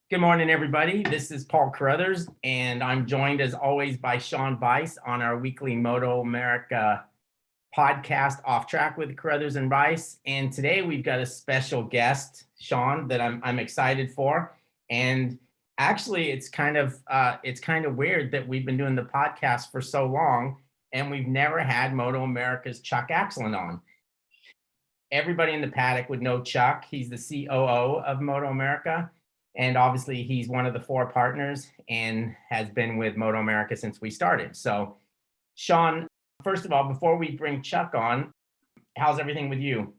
Good morning, everybody. This is Paul Carruthers, and I'm joined as always by Sean Bice on our weekly MotoAmerica podcast, Off Track with Carruthers and Bice. And today we've got a special guest, Sean, that I'm excited for. And actually, it's kind of weird that we've been doing the podcast for so long, and we've never had MotoAmerica's Chuck Aksland on. Everybody in the paddock would know Chuck. He's the COO of MotoAmerica. And obviously, he's one of the four partners and has been with MotoAmerica since we started. So, Sean, first of all, before we bring Chuck on, how's everything with you?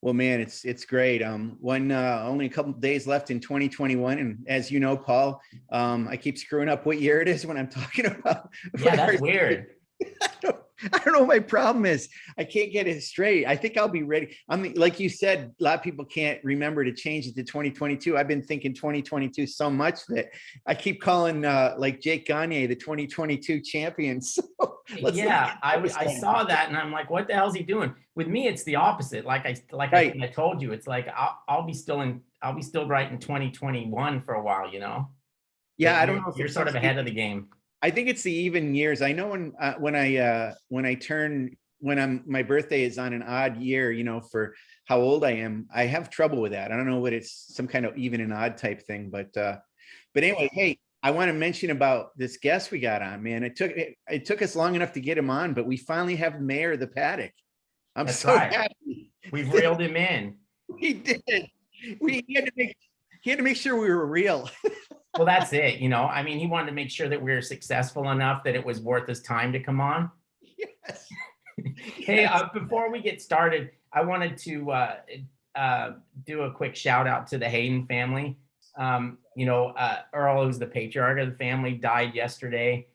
Well, man, it's great. Only a couple of days left in 2021, and as you know, Paul, I keep screwing up what year it is when I'm talking about. Yeah, that's weird. I don't know what my problem is. I can't get it straight. I think I'll be ready. I mean, like you said, a lot of people can't remember to change it to 2022. I've been thinking 2022 so much that I keep calling like Jake Gagne the 2022 champion. So yeah, I saw that and I'm like, what the hell is he doing? With me, it's the opposite. I told you, it's like I'll be still right in 2021 for a while, you know? Yeah, I don't know if you're sort of ahead of the game. I think it's the even years. I know when my birthday is on an odd year, you know, for how old I am, I have trouble with that. I don't know what it's some kind of even and odd type thing, but anyway, hey, I want to mention about this guest we got on, man. It took us long enough to get him on, but we finally have the mayor of the paddock. I'm That's so right. happy. We've reeled him in. We did. He had to make sure we were real. Well, that's it. You know, I mean, he wanted to make sure that we were successful enough that it was worth his time to come on. Yes. Hey, before we get started, I wanted to do a quick shout out to the Hayden family. Earl, who's the patriarch of the family, died yesterday.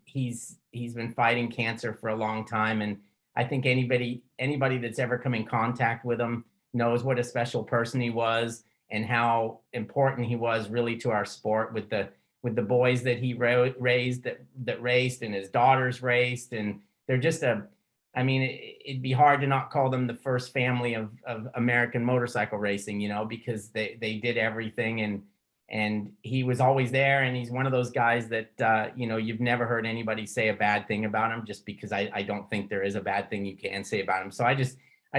He's been fighting cancer for a long time, and I think anybody that's ever come in contact with him knows what a special person he was and how important he was really to our sport with the boys that he raised that raced and his daughters raced. And they're just it'd be hard to not call them the first family of American motorcycle racing, you know, because they did everything and he was always there. And he's one of those guys that, you've never heard anybody say a bad thing about him, just because I don't think there is a bad thing you can say about him. So I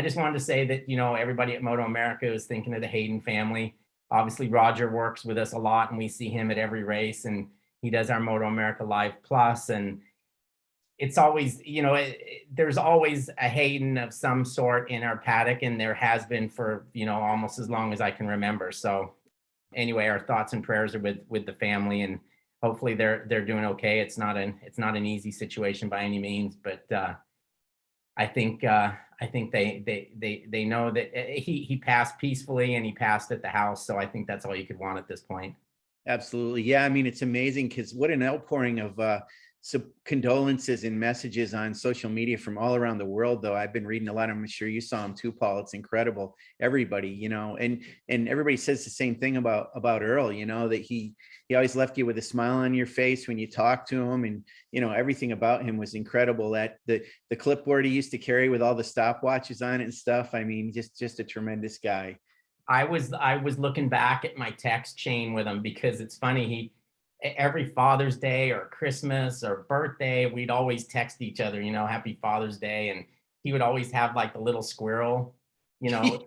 just wanted to say that, you know, everybody at MotoAmerica is thinking of the Hayden family. Obviously, Roger works with us a lot, and we see him at every race, and he does our MotoAmerica Live Plus. And it's always, you know, there's always a Hayden of some sort in our paddock, and there has been for, you know, almost as long as I can remember. So anyway, our thoughts and prayers are with the family, and hopefully they're doing okay. It's not an easy situation by any means, but I think they know that he passed peacefully and he passed at the house. So I think that's all you could want at this point. Absolutely. Yeah. I mean, it's amazing because what an outpouring of condolences and messages on social media from all around the world, though. I've been reading a lot. I'm sure you saw them too, Paul. It's incredible. Everybody, you know, and everybody says the same thing about Earl, you know, that he always left you with a smile on your face when you talked to him, and, you know, everything about him was incredible. That the clipboard he used to carry with all the stopwatches on it and stuff. I mean, just a tremendous guy. I was looking back at my text chain with him because it's funny. Every Father's Day or Christmas or birthday, we'd always text each other, you know, Happy Father's Day. And he would always have like the little squirrel, you know,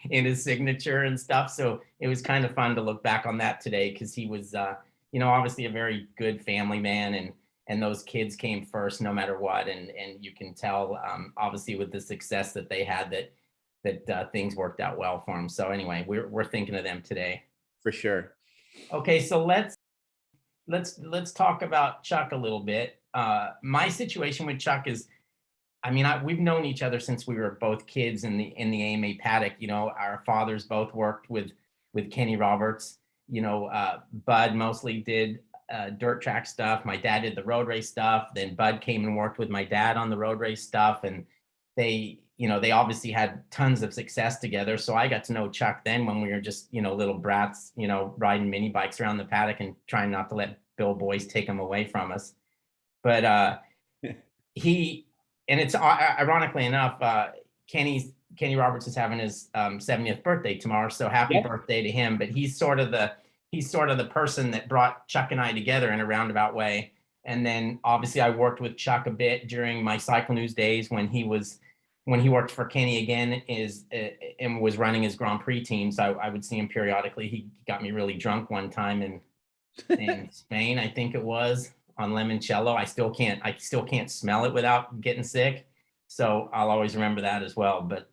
in his signature and stuff. So it was kind of fun to look back on that today, because he was, obviously a very good family man, and those kids came first no matter what. And you can tell, obviously, with the success that they had, that things worked out well for them. So anyway, we're thinking of them today. For sure. Okay, so let's talk about Chuck a little bit. My situation with Chuck is, we've known each other since we were both kids in the AMA paddock. You know, our fathers both worked with Kenny Roberts. You know, Bud mostly did dirt track stuff. My dad did the road race stuff. Then Bud came and worked with my dad on the road race stuff, and they obviously had tons of success together. So I got to know Chuck then when we were just, you know, little brats, you know, riding mini bikes around the paddock and trying not to let Bill Boyce take them away from us. But and it's ironically enough, Kenny's Kenny Roberts is having his 70th birthday tomorrow, so happy birthday to him. But he's sort of the person that brought Chuck and I together in a roundabout way. And then obviously I worked with Chuck a bit during my Cycle News days when he worked for Kenny again and was running his Grand Prix team. So I would see him periodically. He got me really drunk one time in Spain, I think it was, on limoncello. I still can't smell it without getting sick. So I'll always remember that as well. But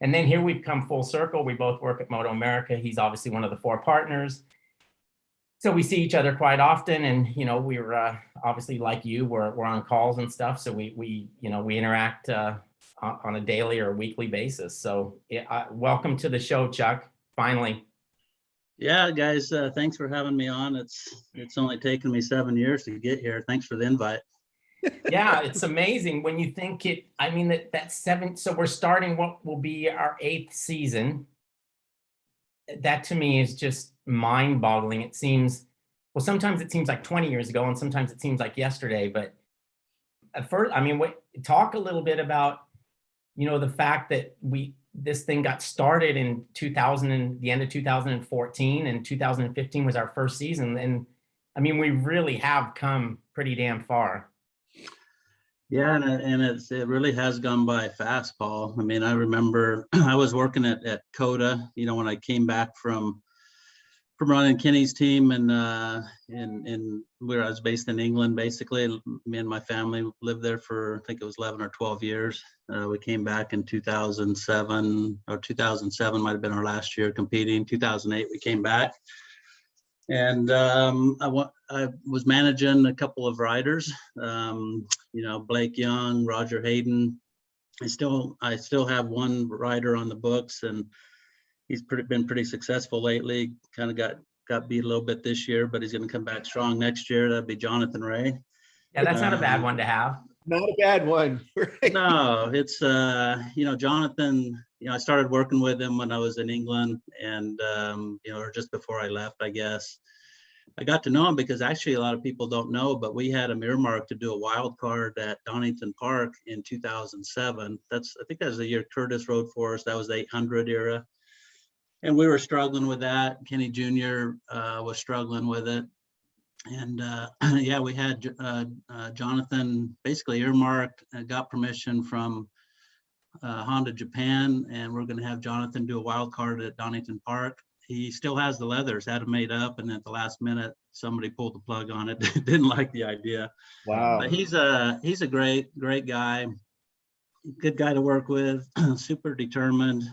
and then here we've come full circle. We both work at MotoAmerica. He's obviously one of the 4 partners. So we see each other quite often, and we're obviously, like you, we're on calls and stuff. So we interact on a daily or weekly basis. So welcome to the show, Chuck. Finally. Yeah, guys, thanks for having me on. It's only taken me 7 years to get here. Thanks for the invite. Yeah, it's amazing when you think it. I mean, that's 7. So we're starting what will be our 8th season. That to me is just mind-boggling. It seems, well, sometimes it seems like 20 years ago, and sometimes it seems like yesterday. But at first, I mean, talk a little bit about, the fact that this thing got started in 2000 and the end of 2014, and 2015 was our first season. And I mean, we really have come pretty damn far. Yeah, and it really has gone by fast, Paul. I mean, I remember I was working at COTA, when I came back from running Kenny's team, and where I was based in England. Basically, me and my family lived there for, I think it was 11 or 12 years. We came back in 2007, or 2007 might have been our last year competing. 2008 we came back, and I was managing a couple of riders, Blake Young, Roger Hayden. I still have one rider on the books, and he's been pretty successful lately. Kind of got beat a little bit this year, but he's going to come back strong next year. That'd be Jonathan Ray. Yeah, that's not a bad one to have. Not a bad one. Right? No, it's Jonathan. I started working with him when I was in England, and or just before I left, I guess. I got to know him because actually a lot of people don't know, but we had him earmarked to do a wild card at Donington Park in 2007. I think that was the year Curtis rode for us. That was the 800 era. And we were struggling with that. Kenny Jr. Was struggling with it. And yeah, we had Jonathan basically earmarked, got permission from Honda Japan, and we're going to have Jonathan do a wild card at Donington Park. He still has the leathers, had them made up, and at the last minute, somebody pulled the plug on it. Didn't like the idea. Wow. But he's a great guy, good guy to work with, super determined.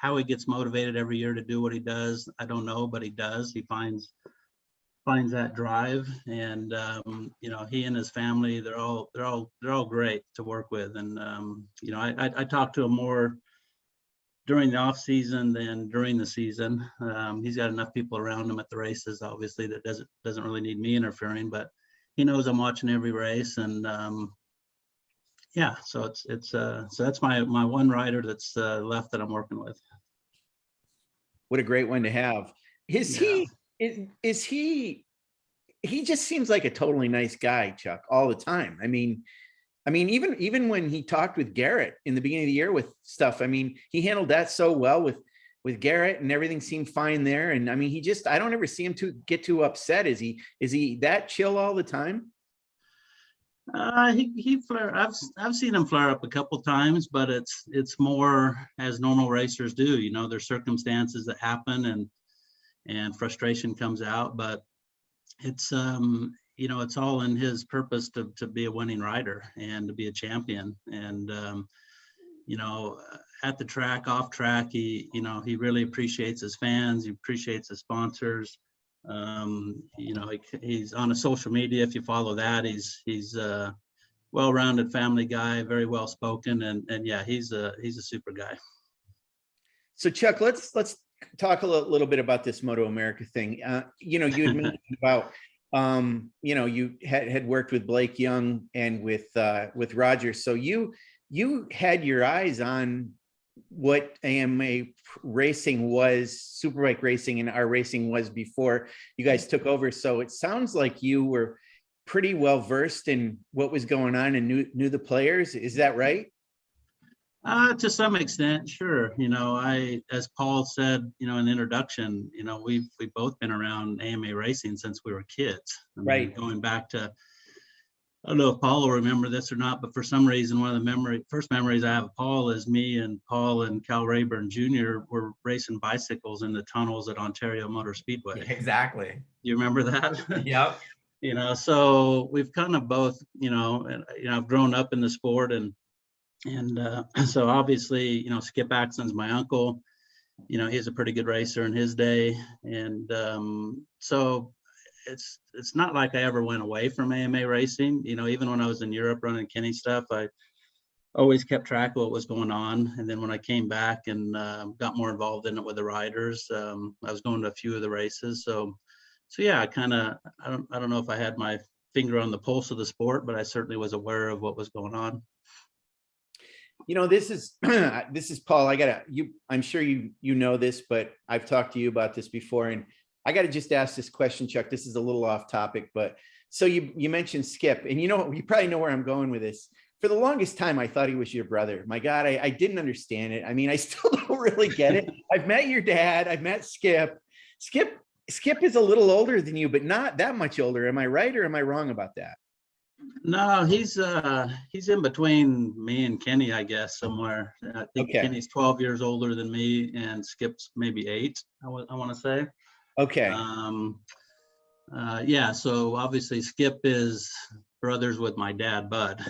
How he gets motivated every year to do what he does, I don't know, but he does. He finds that drive, and he and his family, they're all great to work with. And I talk to him more during the off season than during the season. He's got enough people around him at the races, obviously, that doesn't really need me interfering, but he knows I'm watching every race. And yeah, so so that's my one rider that's left that I'm working with. What a great one to have. Is he just seems like a totally nice guy, Chuck, all the time. I mean, even when he talked with Garrett in the beginning of the year with stuff, I mean, he handled that so well with Garrett, and everything seemed fine there. And I mean, I don't ever see him get too upset. Is he that chill all the time? He flare. I've seen him flare up a couple times, but it's more as normal racers do. There's circumstances that happen, and frustration comes out. But it's it's all in his purpose to be a winning rider and to be a champion. And at the track, off track, he really appreciates his fans. He appreciates his sponsors. He's on a social media. If you follow that, he's a well-rounded family guy, very well spoken, and yeah, he's a super guy. So Chuck, let's talk a little bit about this MotoAmerica thing. You had mentioned about you had worked with Blake Young and with Roger, so you had your eyes on what AMA racing was, Superbike racing, and our racing was before you guys took over. So it sounds like you were pretty well versed in what was going on and knew the players. Is that right? To some extent, sure. You know, as Paul said, you know, in the introduction, you know, we've both been around AMA racing since we were kids. I mean, Right. going back to, I don't know if Paul will remember this or not, but for some reason, one of the first memories I have of Paul is me and Paul and Cal Rayburn Jr. were racing bicycles in the tunnels at Ontario Motor Speedway. Exactly. You remember that? Yep. You know, so we've kind of both, I've grown up in the sport, and so obviously, you know, Skip Aksland's my uncle. You know, he's a pretty good racer in his day, and so it's not like I ever went away from AMA racing. You know, even when I was in Europe running Kenny stuff, I always kept track of what was going on. And then when I came back and got more involved in it with the riders, I was going to a few of the races. So yeah, I don't know if I had my finger on the pulse of the sport, but I certainly was aware of what was going on. You know, this is Paul. I'm sure you know this, but I've talked to you about this before, and I got to just ask this question, Chuck. This is a little off topic, but so you mentioned Skip, and you know, you probably know where I'm going with this. For the longest time, I thought he was your brother. My God, I didn't understand it. I mean, I still don't really get it. I've met your dad. I've met Skip. Skip is a little older than you, but not that much older. Am I right, or am I wrong about that? No, he's in between me and Kenny, I guess, somewhere. I think Okay. Kenny's 12 years older than me, and Skip's maybe 8, I want to say. Okay. Yeah, so obviously Skip is brothers with my dad, Bud.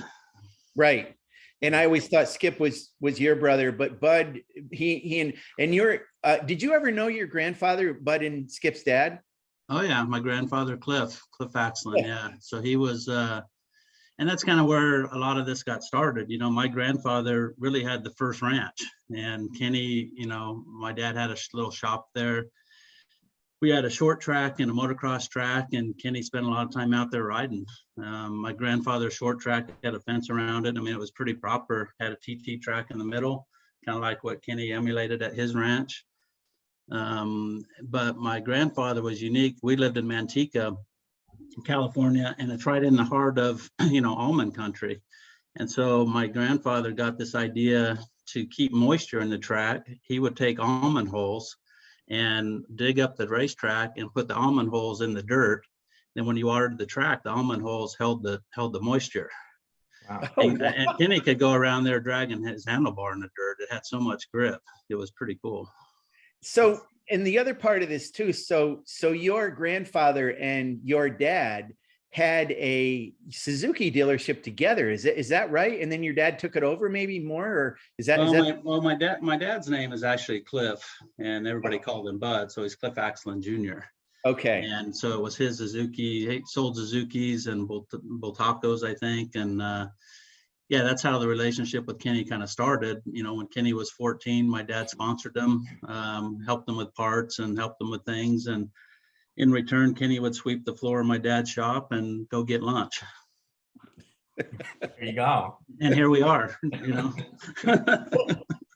Right. And I always thought Skip was your brother, but Bud, he and your did you ever know your grandfather, Bud and Skip's dad? Oh yeah, my grandfather Cliff Aksland. Yeah. So he was and that's kind of where a lot of this got started. You know, my grandfather really had the first ranch, and Kenny, you know, my dad had a little shop there. We had a short track and a motocross track, and Kenny spent a lot of time out there riding. My grandfather's short track had a fence around it. I mean, it was pretty proper, had a TT track in the middle, kind of like what Kenny emulated at his ranch. But my grandfather was unique. We lived in Manteca, California, and it's right in the heart of, you know, almond country. And so my grandfather got this idea to keep moisture in the track. He would take almond holes and dig up the racetrack and put the almond holes in the dirt. Then when you watered the track, the almond holes held the moisture. Wow. And Kenny could go around there dragging his handlebar in the dirt. It had so much grip. It was pretty cool. So, and the other part of this too, so your grandfather and your dad had a Suzuki dealership together. Is that right? And then your dad took it over, maybe more, or is that? My dad's name is actually Cliff, and everybody called him Bud, so he's Cliff Aksland Jr. Okay. And so it was his Suzuki. He sold Suzukis and Bultacos, I think, and yeah, that's how the relationship with Kenny kind of started. You know, when Kenny was 14, my dad sponsored him, helped him with parts and helped him with things. And in return, Kenny would sweep the floor of my dad's shop and go get lunch. There you go. And here we are, you know.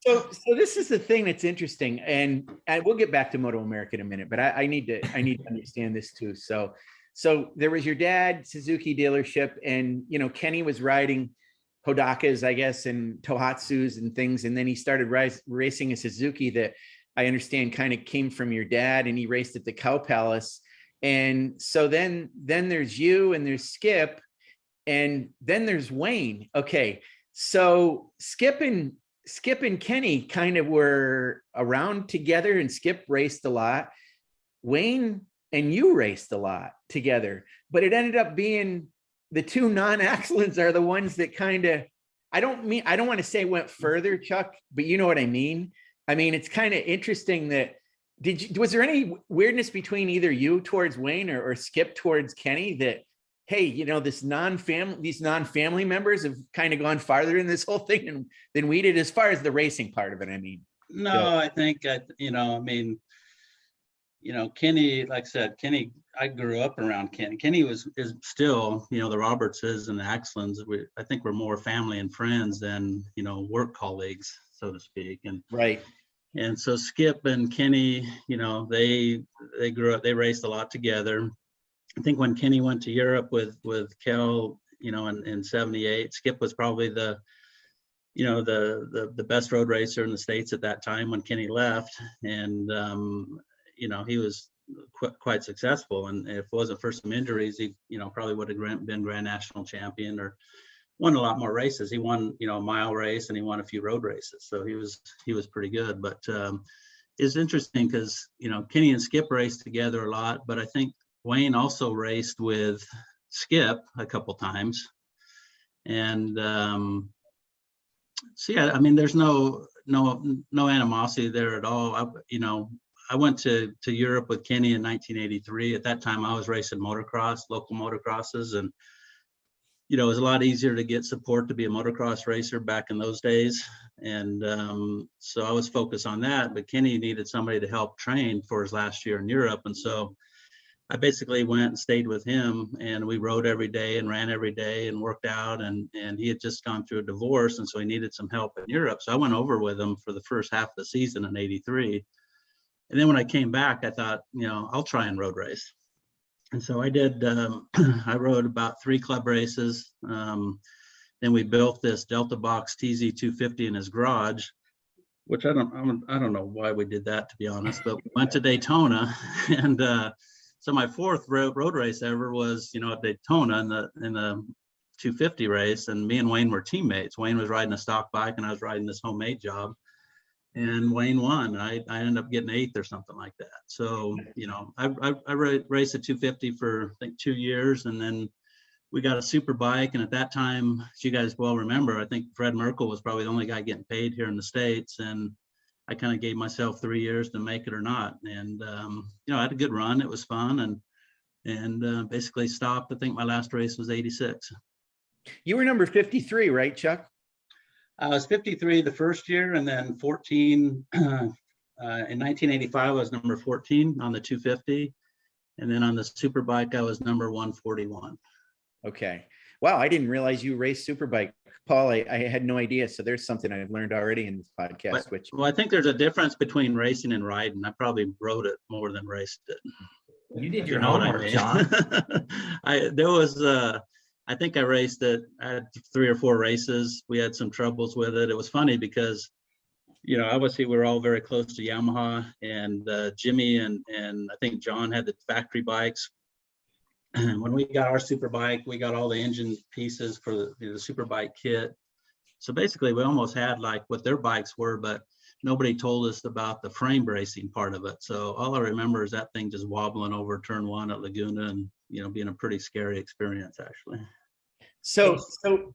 So this is the thing that's interesting, and we'll get back to MotoAmerica in a minute, but I need to understand this too. So there was your dad Suzuki dealership, and you know, Kenny was riding Hodakas, I guess, and Tohatsus and things. And then he started racing a Suzuki that I understand kind of came from your dad, and he raced at the Cow Palace. And so then there's you, and there's Skip, and then there's Wayne. Okay. So Skip and Kenny kind of were around together, and Skip raced a lot. Wayne and you raced a lot together, but it ended up being the two non-Akslands are the ones that kind of, I don't want to say went further, Chuck, but you know what I mean? I mean, it's kind of interesting that, was there any weirdness between either you towards Wayne or Skip towards Kenny that, hey, you know, these non-family members have kind of gone farther in this whole thing than we did, as far as the racing part of it, I mean? No, I think, Kenny, like I said, I grew up around Kenny. Kenny is still, you know, the Robertses and the Akslands. I think we're more family and friends than, you know, work colleagues, so to speak. And right. And so Skip and Kenny, you know, they grew up, they raced a lot together. I think when Kenny went to Europe with Kel, you know, in 78, Skip was probably the the best road racer in the States at that time when Kenny left. And, he was quite successful. And if it wasn't for some injuries, he, probably would have been Grand National Champion or won a lot more races. He won, a mile race, and he won a few road races. So he was pretty good. But it's interesting because, Kenny and Skip raced together a lot, but I think Wayne also raced with Skip a couple times. And so, yeah, I mean, there's no animosity there at all. I went to Europe with Kenny in 1983. At that time, I was racing motocross, local motocrosses, and it was a lot easier to get support to be a motocross racer back in those days. And so I was focused on that, but Kenny needed somebody to help train for his last year in Europe. And so I basically went and stayed with him, and we rode every day and ran every day and worked out. And he had just gone through a divorce, and so he needed some help in Europe. So I went over with him for the first half of the season in '83. And then when I came back, I thought, I'll try and road race. And so I did, I rode about 3 club races. Then we built this Delta Box TZ250 in his garage, which I don't know why we did that, to be honest, but we went to Daytona. And so my 4th road race ever was, at Daytona in the 250 race. And me and Wayne were teammates. Wayne was riding a stock bike and I was riding this homemade job. And Wayne won. I ended up getting 8th or something like that. So, I raced a 250 for, I think, 2 years. And then we got a super bike. And at that time, as you guys well remember, I think Fred Merkel was probably the only guy getting paid here in the States. And I kind of gave myself 3 years to make it or not. And, I had a good run. It was fun. And basically stopped. I think my last race was '86. You were number 53, right, Chuck? I was 53 the first year, and then 14 in 1985. I was number 14 on the 250, and then on the Superbike I was number 141. Okay. Wow, I didn't realize you raced Superbike, Paul. I had no idea. So there's something I've learned already in this podcast. Well, I think there's a difference between racing and riding. I probably rode it more than raced it. You did your homework, John. I think I raced it. I had 3 or 4 races. We had some troubles with it. It was funny because, obviously we were all very close to Yamaha, and Jimmy and I think John had the factory bikes. And when we got our Superbike, we got all the engine pieces for the Superbike kit. So basically we almost had like what their bikes were, but nobody told us about the frame bracing part of it. So all I remember is that thing just wobbling over turn 1 at Laguna, and being a pretty scary experience, actually. So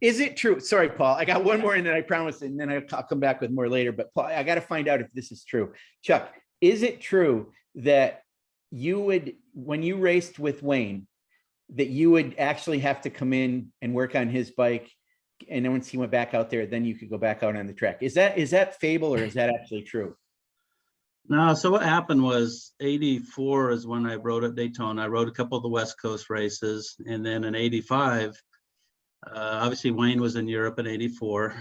is it true? Sorry, Paul, I got one more, and then I promise, and then I'll come back with more later. But Paul, I got to find out if this is true. Chuck, is it true that you would, when you raced with Wayne, that you would actually have to come in and work on his bike, and then once he went back out there, then you could go back out on the track? Is that fable, or is that actually true? No, so what happened was '84 is when I rode at Daytona. I rode a couple of the West Coast races, and then in '85, obviously Wayne was in Europe in '84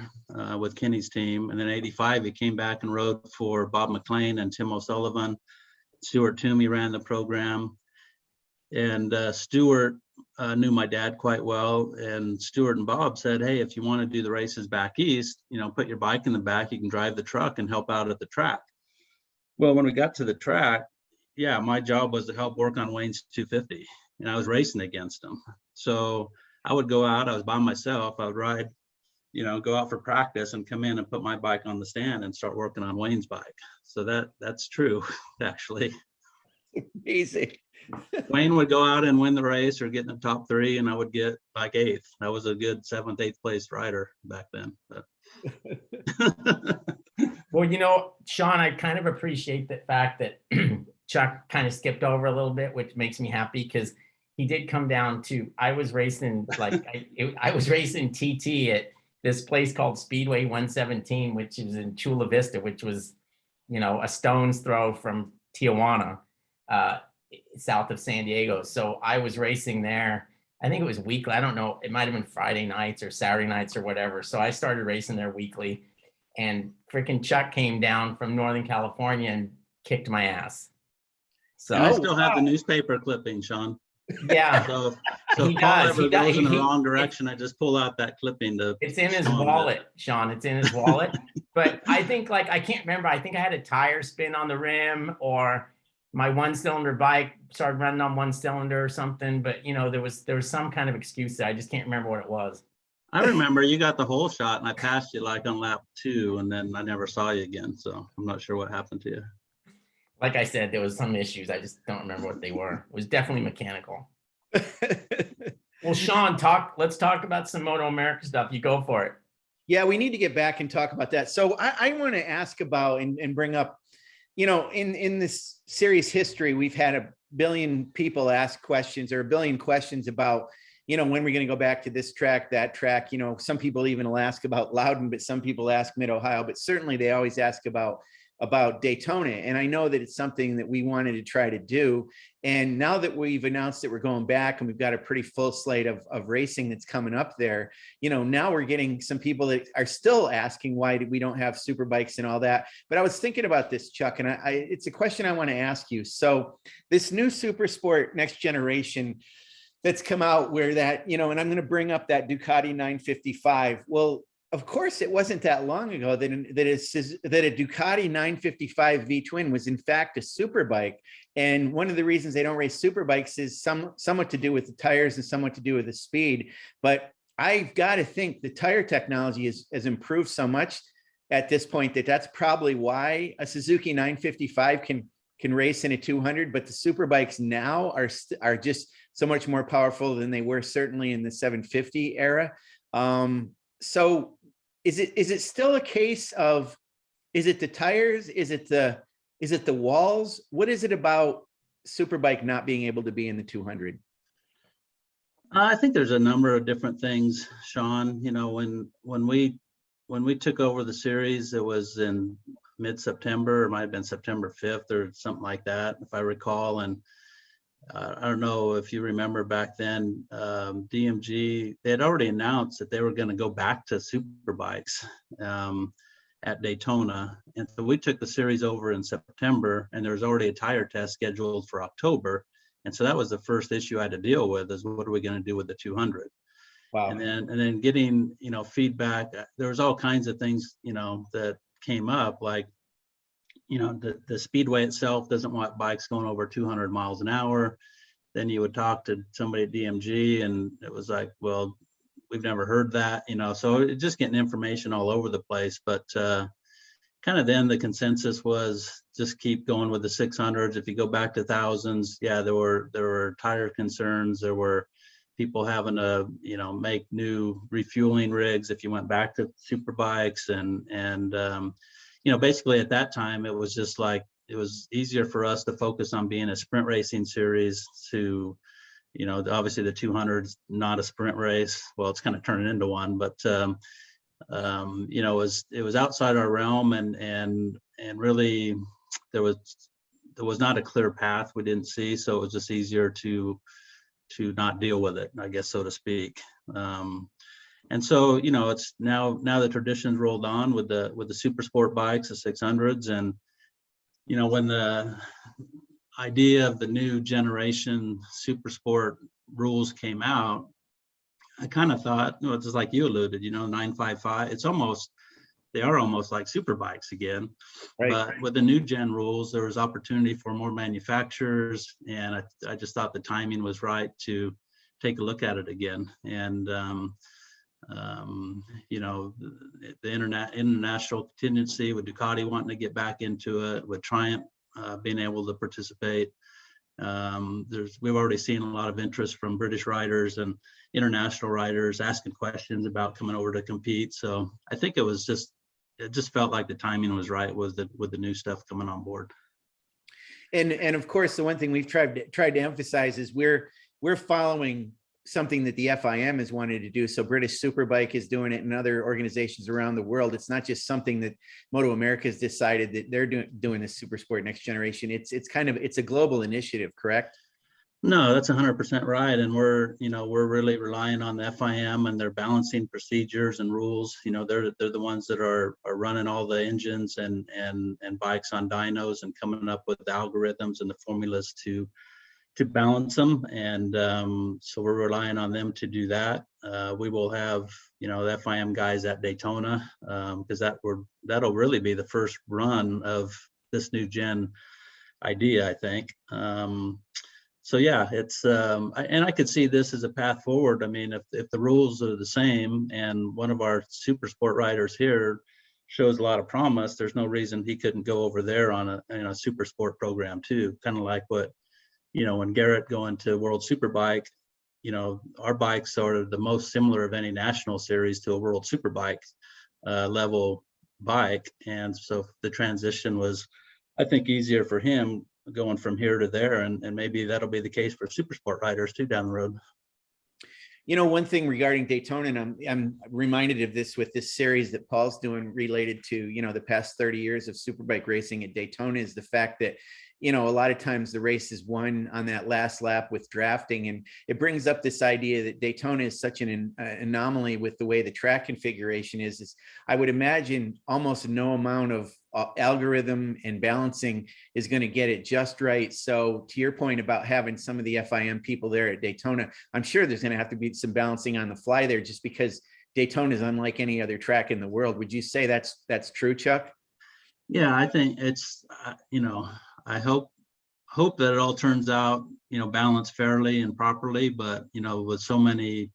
with Kenny's team, and then '85 he came back and rode for Bob McLean and Tim O'Sullivan. Stuart Toomey ran the program, and Stuart knew my dad quite well, and Stuart and Bob said, "Hey, if you want to do the races back east, put your bike in the back. You can drive the truck and help out at the track." Well, when we got to the track, yeah, my job was to help work on Wayne's 250, and I was racing against him. So I would go out, I was by myself, I would ride, go out for practice and come in and put my bike on the stand and start working on Wayne's bike. So that's true, actually. Amazing. Wayne would go out and win the race or get in the top 3, and I would get like 8th. I was a good 7th, 8th place rider back then. But. Well, Sean, I kind of appreciate the fact that Chuck kind of skipped over a little bit, which makes me happy, because he did come down to, I was racing I was racing TT at this place called Speedway 117, which is in Chula Vista, which was, a stone's throw from Tijuana, south of San Diego. So I was racing there. I think it was weekly. I don't know. It might've been Friday nights or Saturday nights or whatever. So I started racing there weekly, and freaking Chuck came down from Northern California and kicked my ass. So I still have the newspaper clipping, Sean. Yeah, So, he if Paul does. ever He does. goes in the He- wrong it- direction, I just pull out that clipping to. It's in his show him that. wallet, Sean. It's in his wallet. But I think, like, I can't remember. I think I had a tire spin on the rim, or my one-cylinder bike started running on one cylinder or something. But there was some kind of excuse that I just can't remember what it was. I remember you got the whole shot and I passed you like on lap 2, and then I never saw you again. So I'm not sure what happened to you. Like I said, there was some issues. I just don't remember what they were. It was definitely mechanical. Well, Sean, let's talk about some MotoAmerica stuff. You go for it. Yeah, we need to get back and talk about that. So I want to ask about and bring up, in this series history, we've had a billion people ask questions, or a billion questions about, when we're going to go back to this track, that track. Some people even will ask about Loudon, but some people ask Mid-Ohio, but certainly they always ask about Daytona. And I know that it's something that we wanted to try to do. And now that we've announced that we're going back and we've got a pretty full slate of racing that's coming up there, now we're getting some people that are still asking why we don't have super bikes and all that. But I was thinking about this, Chuck, and it's a question I want to ask you. So this new super sport next generation that's come out, where that, and I'm going to bring up that Ducati 955. Well, of course, it wasn't that long ago that a Ducati 955 V-twin was in fact a superbike. And one of the reasons they don't race superbikes is somewhat to do with the tires and somewhat to do with the speed. But I've got to think the tire technology has improved so much at this point that's probably why a Suzuki 955 can race in a 200. But the superbikes now are just so much more powerful than they were certainly in the 750 era. So is it still a case of, is it the tires? Is it the walls? What is it about superbike not being able to be in the 200? I think there's a number of different things, Sean. When we took over the series, it was in mid-September. It might have been September 5th or something like that, if I recall. And I don't know if you remember back then, DMG, they had already announced that they were going to go back to superbikes at Daytona. And so we took the series over in September, and there was already a tire test scheduled for October. And so that was the first issue I had to deal with, is what are we going to do with the 200? Wow. And then getting, feedback. There was all kinds of things, that came up, like, the speedway itself doesn't want bikes going over 200 miles an hour. Then you would talk to somebody at DMG, and it was like, well, we've never heard that, so it's just getting information all over the place. But kind of then the consensus was just keep going with the 600s. If you go back to thousands, yeah, there were tire concerns. There were people having to, make new refueling rigs if you went back to super bikes. And basically at that time, it was just like, it was easier for us to focus on being a sprint racing series to, obviously the 200's not a sprint race. Well, it's kind of turning into one, but, it was outside our realm, and really there was not a clear path we didn't see. So it was just easier to not deal with it, I guess, so to speak. And so, it's now the tradition's rolled on with the super sport bikes, the 600s. And, when the idea of the new generation super sport rules came out, I kind of thought, it's just like you alluded, 955, they are almost like super bikes again. Right. But with the new gen rules, there was opportunity for more manufacturers. And I just thought the timing was right to take a look at it again. And, the international contingency with Ducati wanting to get back into it, with Triumph being able to participate. We've already seen a lot of interest from British riders and international riders asking questions about coming over to compete. So I think it just felt like the timing was right with the new stuff coming on board. And of course, the one thing we've tried to emphasize is we're following something that the FIM has wanted to do. So British Superbike is doing it, and other organizations around the world. It's not just something that MotoAmerica has decided that they're doing this super sport next generation. It's a global initiative, correct? No, that's 100% right. And we're really relying on the FIM and their balancing procedures and rules. They're the ones that are running all the engines and bikes on dynos and coming up with the algorithms and the formulas to balance them. And so we're relying on them to do that. We will have, the FIM guys at Daytona, because that'll really be the first run of this new gen idea, I think. So yeah, it's and I could see this as a path forward. I mean, if the rules are the same and one of our super sport riders here shows a lot of promise, there's no reason he couldn't go over there on a super sport program too. Kind of like what, when Garrett going to World Superbike, our bikes are the most similar of any national series to a World Superbike level bike. And so the transition was, I think, easier for him going from here to there, and maybe that'll be the case for super sport riders too down the road. One thing regarding Daytona, and I'm reminded of this with this series that Paul's doing related to, the past 30 years of superbike racing at Daytona, is the fact that, a lot of times the race is won on that last lap with drafting. And it brings up this idea that Daytona is such an anomaly with the way the track configuration is I would imagine almost no amount of algorithm and balancing is going to get it just right. So to your point about having some of the FIM people there at Daytona, I'm sure there's going to have to be some balancing on the fly there, just because Daytona is unlike any other track in the world. Would you say that's true, Chuck? Yeah, I think it's, I hope that it all turns out, balanced fairly and properly, but, with so many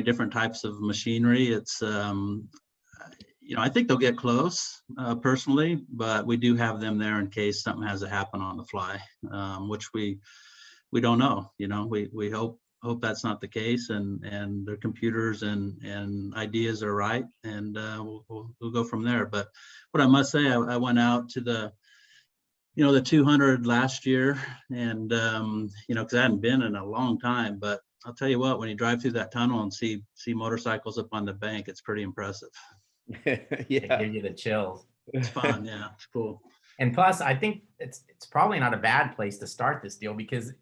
different types of machinery, it's, I think they'll get close, personally, but we do have them there in case something has to happen on the fly, which we don't know. We hope that's not the case, and their computers and ideas are right, and we'll go from there. But what I must say, I went out to the 200 last year, and because I hadn't been in a long time, but I'll tell you what, when you drive through that tunnel and see motorcycles up on the bank, it's pretty impressive. Yeah, It gives you the chills. It's fun. Yeah, it's cool. And plus, I think it's probably not a bad place to start this deal, because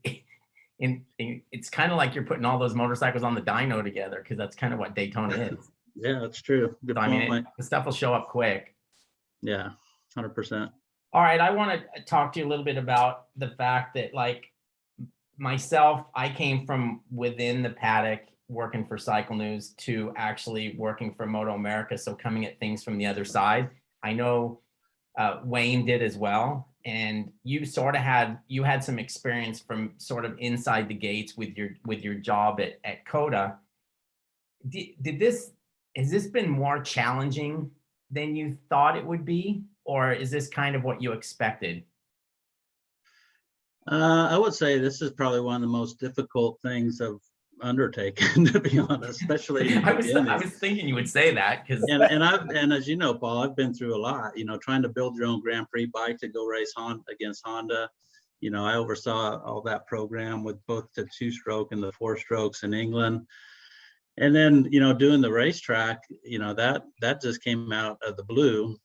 it's kind of like you're putting all those motorcycles on the dyno together, because that's kind of what Daytona is. Yeah, that's true. Good So, point. the stuff will show up quick. Yeah, 100%. All right, I want to talk to you a little bit about the fact that, like myself, I came from within the paddock working for Cycle News to actually working for MotoAmerica, so coming at things from the other side. I know Wayne did as well, and you had some experience from sort of inside the gates with your job at COTA. Has this been more challenging than you thought it would be, or is this kind of what you expected? I would say this is probably one of the most difficult things I've undertaken, to be honest, especially I was thinking you would say that, because and as you know, Paul, I've been through a lot, trying to build your own Grand Prix bike to go race against Honda. I oversaw all that program with both the 2-stroke and the 4-strokes in England. And then, doing the racetrack, that just came out of the blue.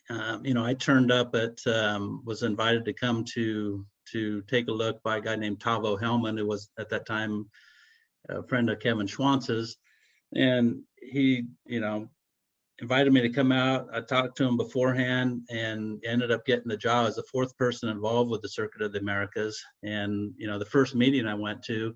I turned up was invited to come to take a look by a guy named Tavo Hellman, who was at that time a friend of Kevin Schwantz's, and he, invited me to come out. I talked to him beforehand and ended up getting the job as the 4th person involved with the Circuit of the Americas. And, the first meeting I went to,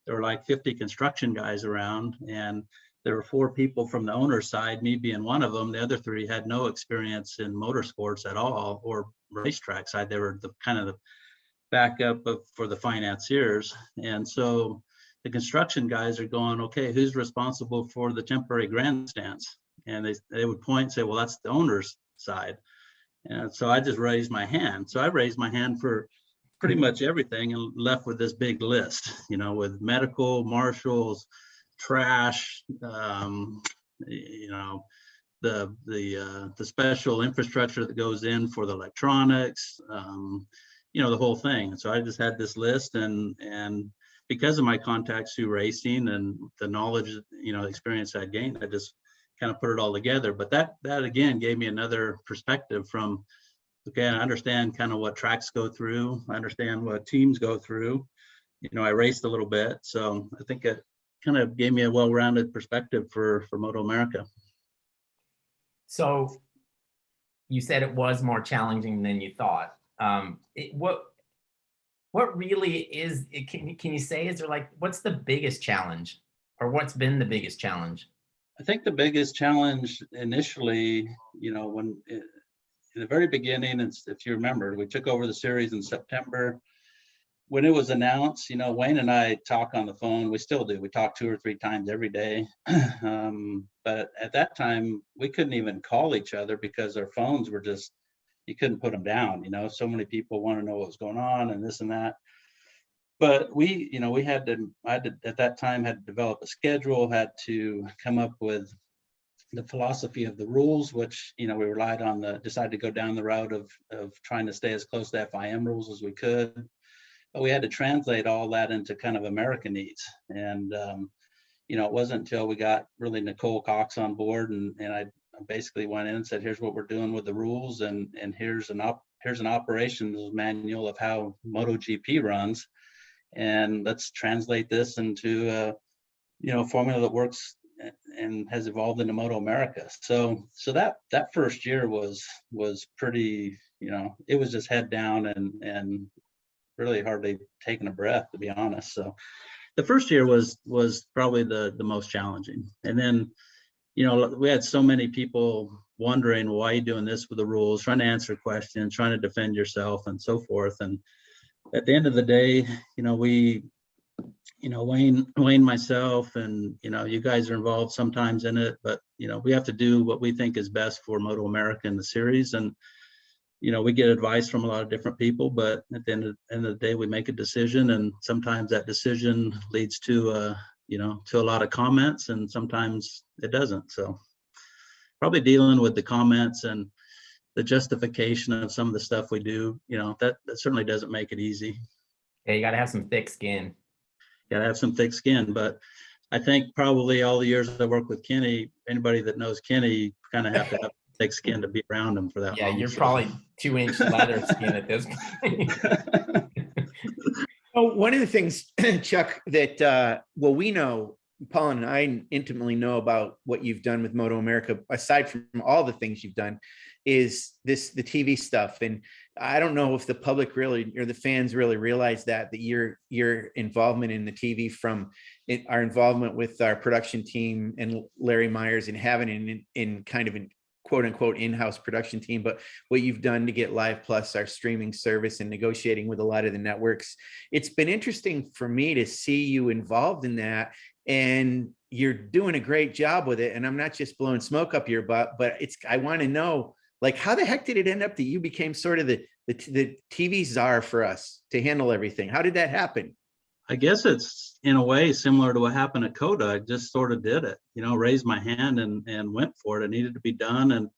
there were like 50 construction guys around, and there were 4 people from the owner's side, me being one of them. The other 3 had no experience in motorsports at all, or racetrack side. They were the kind of the backup for the financiers. And so the construction guys are going, okay, who's responsible for the temporary grandstands? And they would point and say, well, that's the owner's side. And so I just raised my hand. So I raised my hand for pretty much everything, and left with this big list, with medical, marshals, trash, the special infrastructure that goes in for the electronics, the whole thing. And so I just had this list, and because of my contacts through racing and the knowledge, experience I gained, I just kind of put it all together. But that again gave me another perspective from, okay, I understand kind of what tracks go through. I understand what teams go through. I raced a little bit, so I think it kind of gave me a well-rounded perspective for MotoAmerica. So you said it was more challenging than you thought. what really is it? Can you say, is there like, what's the biggest challenge, or what's been the biggest challenge? I think the biggest challenge initially, when in the very beginning, if you remember, we took over the series in September. When it was announced, Wayne and I talk on the phone. We still do. We talk 2 or 3 times every day. But at that time, we couldn't even call each other because our phones were just, you couldn't put them down. So many people want to know what was going on and this and that. But I had to, at that time, had to develop a schedule, had to come up with the philosophy of the rules, which, we relied on decided to go down the route of trying to stay as close to FIM rules as we could. But we had to translate all that into kind of American needs. And, it wasn't until we got really Nicole Cox on board and I basically went in and said, here's what we're doing with the rules. And here's an operations manual of how MotoGP runs. And let's translate this into a formula that works and has evolved into MotoAmerica. So that first year was pretty, it was just head down and really hardly taking a breath, to be honest. So the first year was probably the most challenging. And then, we had so many people wondering, why are you doing this with the rules, trying to answer questions, trying to defend yourself and so forth. And at the end of the day, Wayne, myself, and, you guys are involved sometimes in it, but, we have to do what we think is best for MotoAmerica in the series. And, we get advice from a lot of different people, but at the end of the day, we make a decision, and sometimes that decision leads to, to a lot of comments, and sometimes it doesn't. So probably dealing with the comments and the justification of some of the stuff we do, that certainly doesn't make it easy. Yeah, you got to have some thick skin. Got to have some thick skin. But I think probably all the years I worked with Kenny, anybody that knows Kenny kind of have to have thick skin to be around him for that long. Yeah, you're probably 2-inch leather skin at this point. Oh, one of the things, Chuck, that we know, Paul and I intimately know about what you've done with MotoAmerica, aside from all the things you've done, is the TV stuff. And I don't know if the public really, or the fans really realize that your involvement in the TV, from our involvement with our production team and Larry Myers, and having in kind of an quote unquote in-house production team, but what you've done to get Live Plus, our streaming service, and negotiating with a lot of the networks. It's been interesting for me to see you involved in that, and you're doing a great job with it. And I'm not just blowing smoke up your butt, but I want to know, like, how the heck did it end up that you became sort of the TV czar for us to handle everything? How did that happen? I guess it's in a way similar to what happened at COTA. I just sort of did it, raised my hand and went for it. It needed to be done.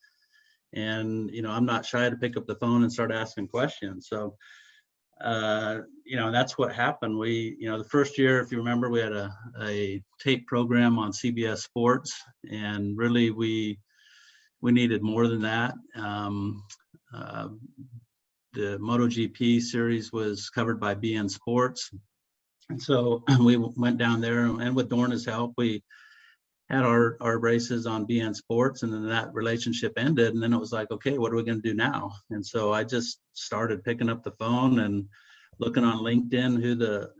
And I'm not shy to pick up the phone and start asking questions. So, that's what happened. We, the first year, if you remember, we had a tape program on CBS Sports, and really we needed more than that. The MotoGP series was covered by BN Sports. And so we went down there, and with Dorna's help, we had our races on BN Sports, and then that relationship ended. And then it was like, okay, what are we going to do now? And so I just started picking up the phone and looking on LinkedIn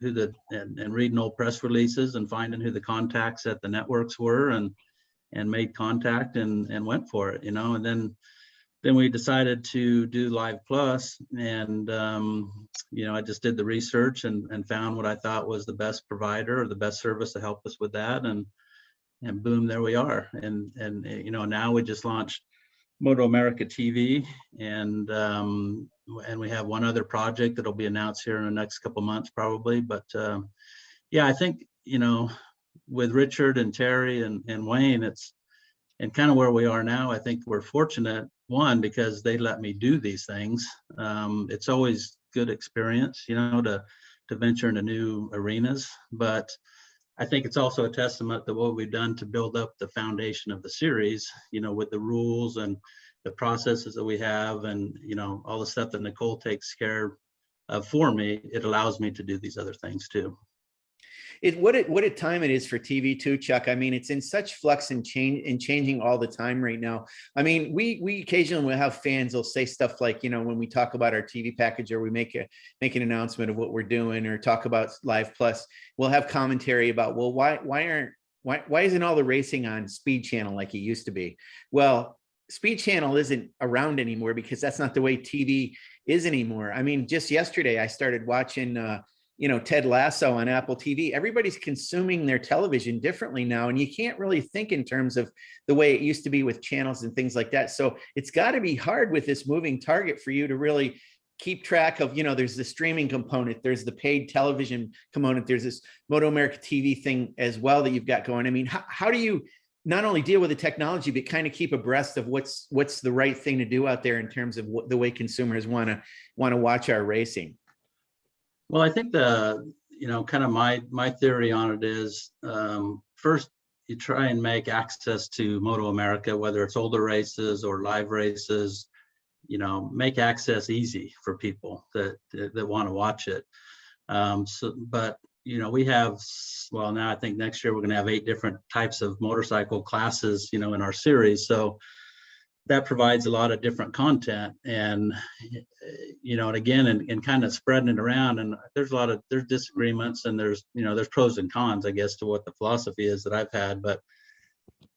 and reading old press releases and finding who the contacts at the networks were, and made contact and went for it, and then we decided to do Live Plus, and I just did the research and found what I thought was the best provider or the best service to help us with that, and boom, there we are. And now we just launched MotoAmerica TV, and we have one other project that'll be announced here in the next couple of months probably. But I think with Richard and Terry and Wayne, and kind of where we are now, I think we're fortunate, one, because they let me do these things. It's always good experience, to venture into new arenas. But I think it's also a testament to what we've done to build up the foundation of the series, with the rules and the processes that we have, and, all the stuff that Nicole takes care of for me. It allows me to do these other things too. What a time it is for TV too, Chuck. I mean, it's in such flux and changing all the time right now. I mean, we occasionally will have fans will say stuff like, you know, when we talk about our TV package or we make an announcement of what we're doing or talk about Live Plus, we'll have commentary about, well, why isn't all the racing on Speed Channel like it used to be? Well, Speed Channel isn't around anymore because that's not the way TV is anymore. I mean, just yesterday I started watching you know, Ted Lasso on Apple TV. Everybody's consuming their television differently now, and you can't really think in terms of the way it used to be with channels and things like that. So it's got to be hard with this moving target for you to really keep track of, you know, there's the streaming component, there's the paid television component, there's this MotoAmerica TV thing as well that you've got going. I mean, how do you not only deal with the technology, but kind of keep abreast of what's the right thing to do out there in terms of the way consumers want to watch our racing? Well, I think you know, kind of my theory on it is, first, you try and make access to MotoAmerica, whether it's older races or live races, you know, make access easy for people that want to watch it. But, you know, we have, well, now I think next year we're going to have 8 different types of motorcycle classes, you know, in our series. So that provides a lot of different content, and you know, and again, and kind of spreading it around. And there's disagreements, and there's pros and cons, I guess, to what the philosophy is that I've had. But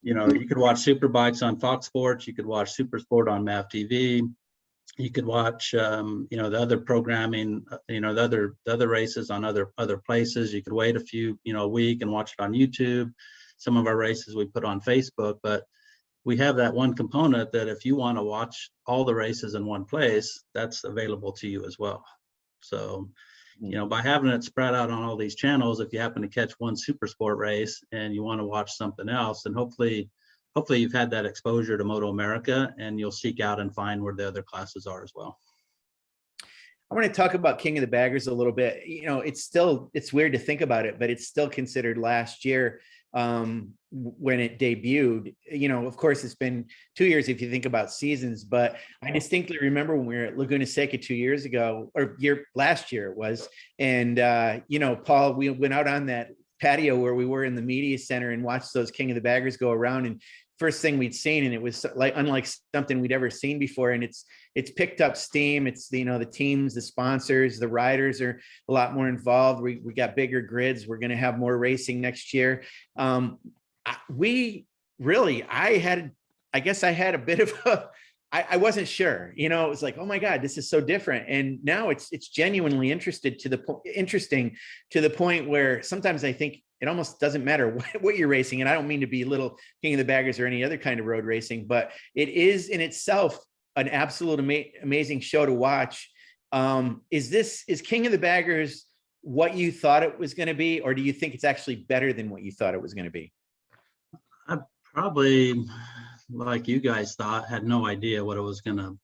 you know, you could watch Superbikes on Fox Sports, you could watch Super Sport on MAV TV, you could watch you know, the other programming, you know, the other races on other places. You could wait a week and watch it on YouTube. Some of our races we put on Facebook, but we have that one component that if you want to watch all the races in one place, that's available to you as well. So, you know, by having it spread out on all these channels, if you happen to catch one super sport race and you want to watch something else, then hopefully you've had that exposure to MotoAmerica, and you'll seek out and find where the other classes are as well. I want to talk about King of the Baggers a little bit. You know, it's weird to think about it, but it's still considered last year when it debuted. You know, of course, it's been 2 years if you think about seasons, but I distinctly remember when we were at Laguna Seca 2 years ago, or last year it was. And, you know, Paul, we went out on that patio where we were in the media center and watched those King of the Baggers go around, and first thing we'd seen, and it was like unlike something we'd ever seen before. And it's picked up steam. It's, you know, the teams, the sponsors, the riders are a lot more involved. We got bigger grids. We're going to have more racing next year. I guess I had a bit of I wasn't sure, you know, it was like, oh my God, this is so different. And now it's genuinely interesting to the point where sometimes I think it almost doesn't matter what you're racing. And I don't mean to be little King of the Baggers or any other kind of road racing, but it is in itself an absolute amazing show to watch. Is King of the Baggers what you thought it was going to be, or do you think it's actually better than what you thought it was going to be? I probably, like you guys thought, had no idea what it was going to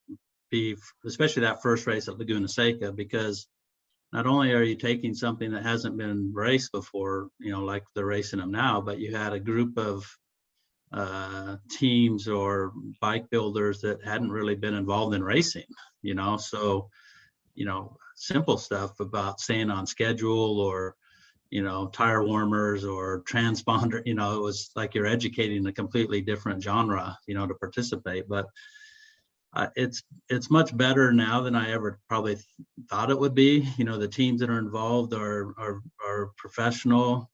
be, especially that first race at Laguna Seca, because not only are you taking something that hasn't been raced before, you know, like they're racing them now, but you had a group of teams or bike builders that hadn't really been involved in racing, you know. So, you know, simple stuff about staying on schedule, or, you know, tire warmers or transponder, you know, it was like you're educating a completely different genre, you know, to participate. But it's much better now than I ever probably thought it would be. You know, the teams that are involved are professional.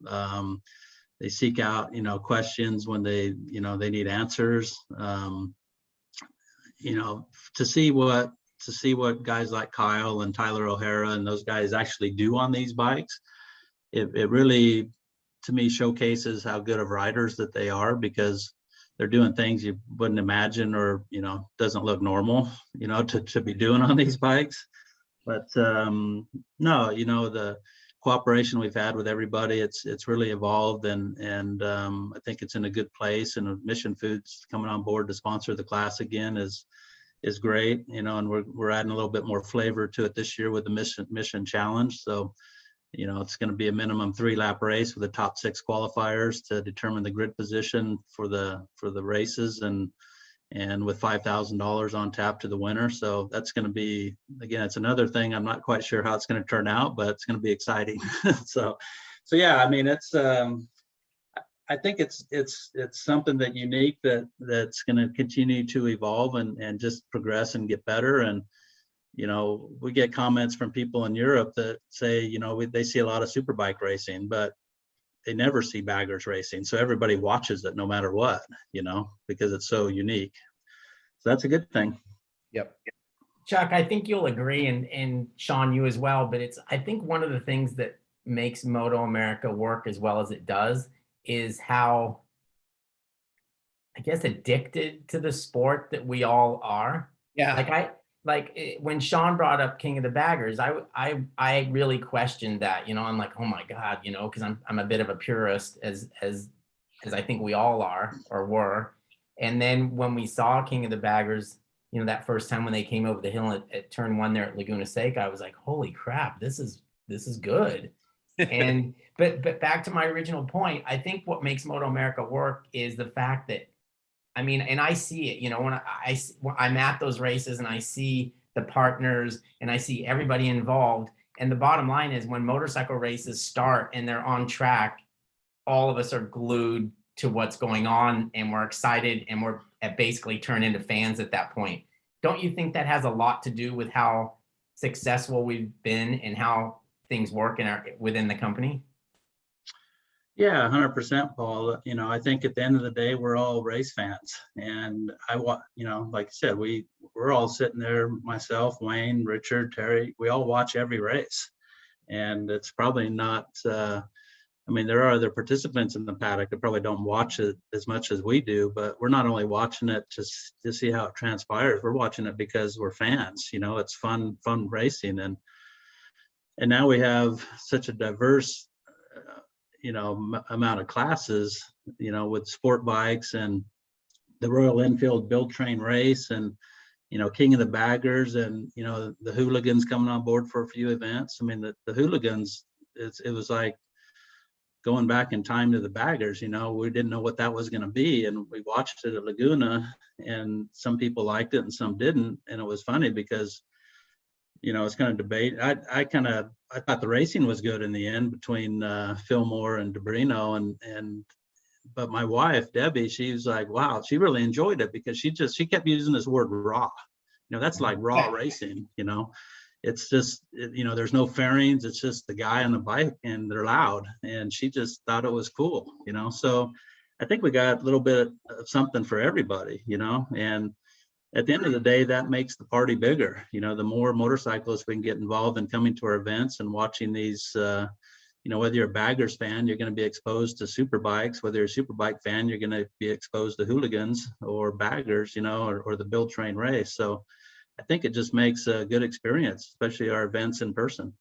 They seek out, you know, questions when they need answers. You know, to see what guys like Kyle and Tyler O'Hara and those guys actually do on these bikes, it really, to me, showcases how good of riders that they are, because they're doing things you wouldn't imagine, or, you know, doesn't look normal, you know, to be doing on these bikes. But no, you know, the cooperation we've had with everybody, it's really evolved, and I think it's in a good place. And Mission Foods coming on board to sponsor the class again is great, you know, and we're adding a little bit more flavor to it this year with the Mission Challenge. So, you know, it's going to be a minimum 3-lap race with the top 6 qualifiers to determine the grid position for the races, and with $5,000 on tap to the winner. So that's going to be, again, it's another thing. I'm not quite sure how it's going to turn out, but it's going to be exciting. So So yeah, I mean, it's I think it's something that unique that's going to continue to evolve and just progress and get better. And you know, we get comments from people in Europe that say, you know, they see a lot of superbike racing, but they never see baggers racing. So everybody watches it no matter what, you know, because it's so unique. So that's a good thing. Yep. Chuck, I think you'll agree, and Sean, you as well, but I think one of the things that makes MotoAmerica work as well as it does is how, I guess, addicted to the sport that we all are. Yeah. When Sean brought up King of the Baggers, I really questioned that, you know. I'm like, oh my God, you know, because I'm a bit of a purist as I think we all are or were. And then when we saw King of the Baggers, you know, that first time when they came over the hill at turn 1 there at Laguna Seca, I was like, holy crap, this is good. And but back to my original point, I think what makes MotoAmerica work is the fact that, I mean, and I see it, you know, when I'm at those races and I see the partners and I see everybody involved. And the bottom line is, when motorcycle races start and they're on track, all of us are glued to what's going on, and we're excited, and we're basically turned into fans at that point. Don't you think that has a lot to do with how successful we've been and how things work within the company? Yeah, 100%, Paul. You know, I think at the end of the day, we're all race fans, and you know, like I said, we're all sitting there, myself, Wayne, Richard, Terry, we all watch every race, and it's probably not. I mean, there are other participants in the paddock that probably don't watch it as much as we do, but we're not only watching it just to see how it transpires. We're watching it because we're fans. You know, it's fun racing, and now we have such a diverse, you know, amount of classes, you know, with sport bikes and the Royal Enfield Build Train Race, and you know, King of the Baggers, and you know, the Hooligans coming on board for a few events. I mean, the Hooligans, it was like going back in time to the Baggers. You know, we didn't know what that was going to be, and we watched it at Laguna, and some people liked it and some didn't, and it was funny because, you know, it's kind of debate. I thought the racing was good in the end between Fillmore and DeBrino, but my wife Debbie, she was like, wow, she really enjoyed it because she kept using this word raw. You know, that's like raw racing. You know, it's just, you know, there's no fairings. It's just the guy on the bike and they're loud, and she just thought it was cool. You know, so I think we got a little bit of something for everybody. You know, and at the end of the day, that makes the party bigger. You know, the more motorcyclists we can get involved in coming to our events and watching these, you know, whether you're a Baggers fan, you're going to be exposed to superbikes. Whether you're a superbike fan, you're going to be exposed to Hooligans or Baggers, you know, or the Build Train Race. So I think it just makes a good experience, especially our events in person.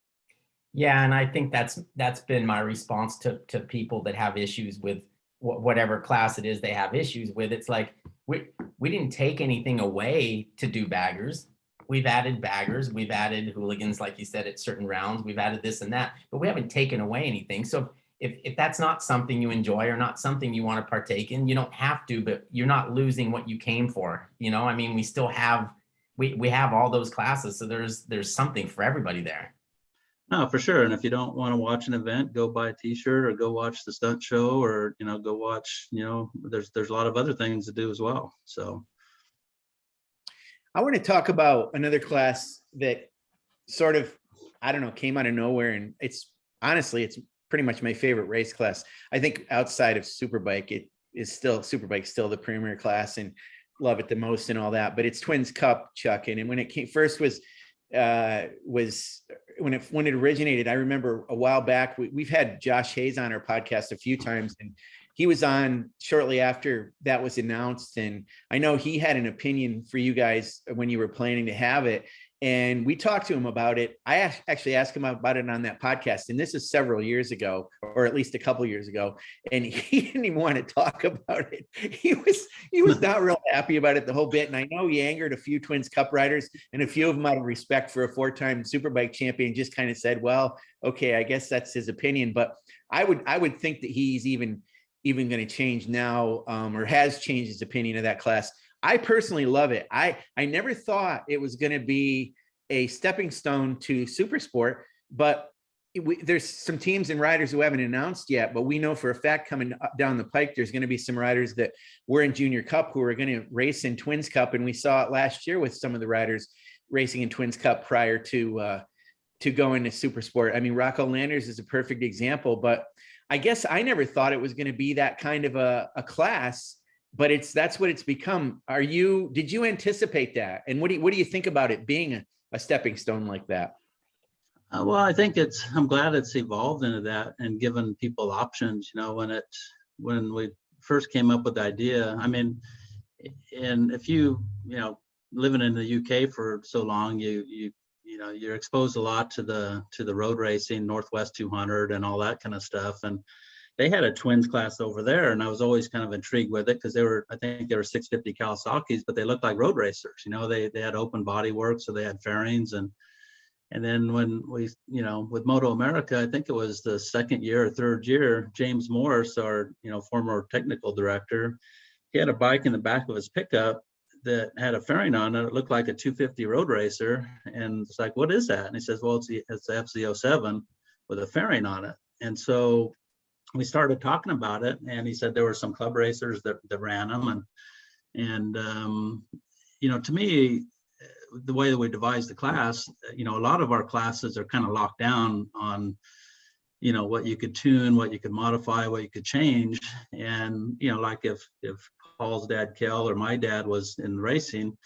Yeah, and I think that's been my response to people that have issues with whatever class it is they have issues with. It's like, we didn't take anything away to do Baggers. We've added Baggers, we've added Hooligans, like you said, at certain rounds, we've added this and that, but we haven't taken away anything. So if that's not something you enjoy or not something you want to partake in, you don't have to, but you're not losing what you came for. You know, I mean, we still have, we have all those classes. So there's something for everybody there. No, for sure. And if you don't want to watch an event, go buy a t-shirt or go watch the stunt show, or, you know, go watch, you know, there's a lot of other things to do as well. So I want to talk about another class that sort of, I don't know, came out of nowhere. And it's honestly, it's pretty much my favorite race class. I think outside of Superbike, it is still, Superbike's still the premier class and love it the most and all that. But it's Twins Cup, Chuck. And when it came first was when it originated, I remember a while back, we've had Josh Hayes on our podcast a few times, and he was on shortly after that was announced. And I know he had an opinion for you guys when you were planning to have it. And we talked to him about it. I actually asked him about it on that podcast. And this is several years ago, or at least a couple of years ago. And he didn't even want to talk about it. He was not real happy about it the whole bit. And I know he angered a few Twins Cup riders, and a few of them, out of respect for a 4-time Superbike champion, just kind of said, well, okay, I guess that's his opinion. But I would think that he's even going to change now, or has changed his opinion of that class. I personally love it. I never thought it was going to be a stepping stone to super sport, but there's some teams and riders who haven't announced yet, but we know for a fact coming down the pike, there's going to be some riders that were in Junior Cup who are going to race in Twins Cup. And we saw it last year with some of the riders racing in Twins Cup prior to going to Super Sport. I mean, Rocco Landers is a perfect example, but I guess I never thought it was going to be that kind of a class, but that's what it's become. Did you anticipate that? And what do you think about it being a stepping stone like that? Well, I think I'm glad it's evolved into that and given people options. You know, when we first came up with the idea, I mean, and if you living in the UK for so long, you're exposed a lot to the road racing, Northwest 200 and all that kind of stuff. And they had a twins class over there, and I was always kind of intrigued with it because I think they were 650 Kawasaki's, but they looked like road racers. You know, they had open body work, so they had fairings. And then when we, with MotoAmerica, I think it was the second year or third year, James Morris, our, former technical director, he had a bike in the back of his pickup that had a fairing on it. It looked like a 250 road racer. And it's like, what is that? And he says, well, it's the FZ07 with a fairing on it. And so we started talking about it, and he said there were some club racers that ran them. And to me, the way that we devised the class, a lot of our classes are kind of locked down on, what you could tune, what you could modify, what you could change. And, like if Paul's dad, Kel, or my dad was in racing,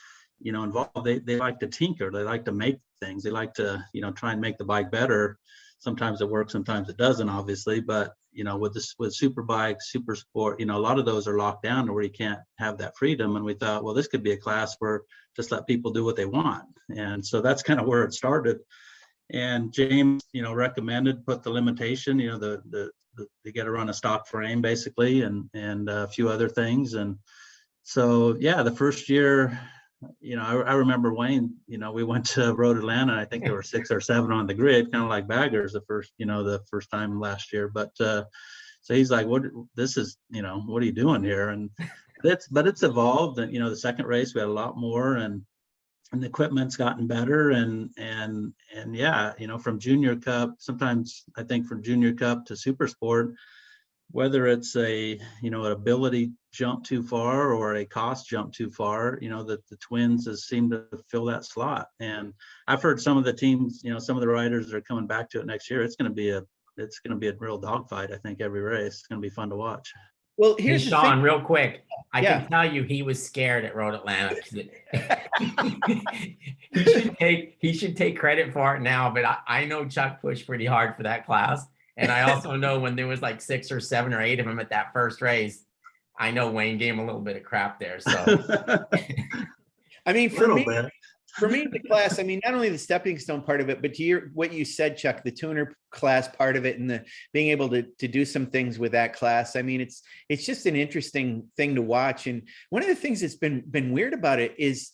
involved, they like to tinker, they like to make things, they like to, try and make the bike better. Sometimes it works, sometimes it doesn't, obviously, but, with Superbike, Super Sport, a lot of those are locked down to where you can't have that freedom. And we thought, well, this could be a class where just let people do what they want. And so that's kind of where it started. And James, recommended, put the limitation, they got to run a stock frame basically, and a few other things. And so, yeah, the first year, I remember Wayne, we went to Road Atlanta. I think there were 6 or 7 on the grid, kind of like baggers the first time last year. But so he's like, what are you doing here? And it's evolved. And, the second race, we had a lot more, and the equipment's gotten better. And yeah, from Junior Cup, sometimes I think from Junior Cup to Super Sport, whether it's an ability jump too far or a cost jump too far, that the twins has seemed to fill that slot. And I've heard some of the teams, some of the riders that are coming back to it next year. It's going to be a real dogfight. I think every race is going to be fun to watch. Well, here's Sean, real quick. I can tell you he was scared at Road Atlanta. he should take credit for it now, but I know Chuck pushed pretty hard for that class. And I also know when there was like 6 or 7 or 8 of them at that first race, I know Wayne gave him a little bit of crap there. So, I mean, for me, the class, I mean, not only the stepping stone part of it, but to what you said, Chuck, the tuner class part of it, and the being able to do some things with that class. I mean, it's just an interesting thing to watch. And one of the things that's been weird about it is,